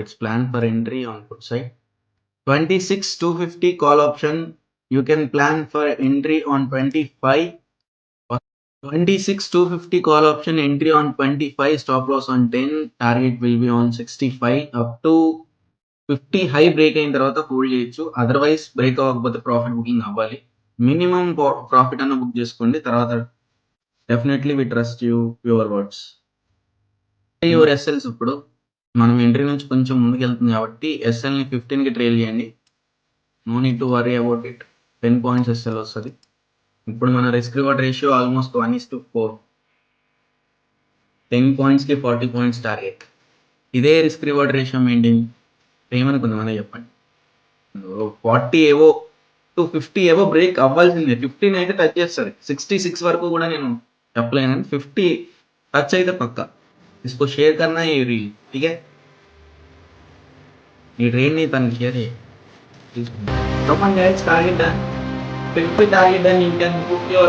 It's planned for entry on put side. 26 250 call option. You can plan for entry on 25. 26 250 call option, entry on 25, stop loss on 10, target will be on 65 up to 50 high break అయిన తర్వాత hold చేయొచ్చు. Otherwise break అవ్వకపోతే profit booking అవ్వాలి. Minimum profit అన్న book చేసుకోండి. తర్వాత definitely we trust your words. Your SLs ఇప్పుడు మనం ఎంట్రీ నుంచి కొంచెం ముందుకు వెళ్తుంది కాబట్టి ఎస్ఎల్ని 15కి ట్రేల్ చేయండి. No need to worry about it. 10 points SL వస్తుంది. ఇప్పుడు మన రిస్క్ రివార్డ్ రేషియో ఆల్మోస్ట్ 1:4. 10 పాయింట్స్కి 40 పాయింట్స్ టార్గెట్. ఇదే రిస్క్ రివార్డ్ రేషియో మెయింటైన్ ఏమనుకుందాం అనే చెప్పండి. 40 ఏవో టు 50 ఏవో బ్రేక్ అవ్వాల్సిందే. 15 అయితే టచ్ చేస్తుంది. 66 వరకు కూడా నేను చెప్పలేను. 50 టచ్ అయితే పక్కా. इसको शेयर करना है ये रील, ठीक है. ये ट्रेन नहीं तन शेयर है. Come on guys, target done. 50 target done. You can book your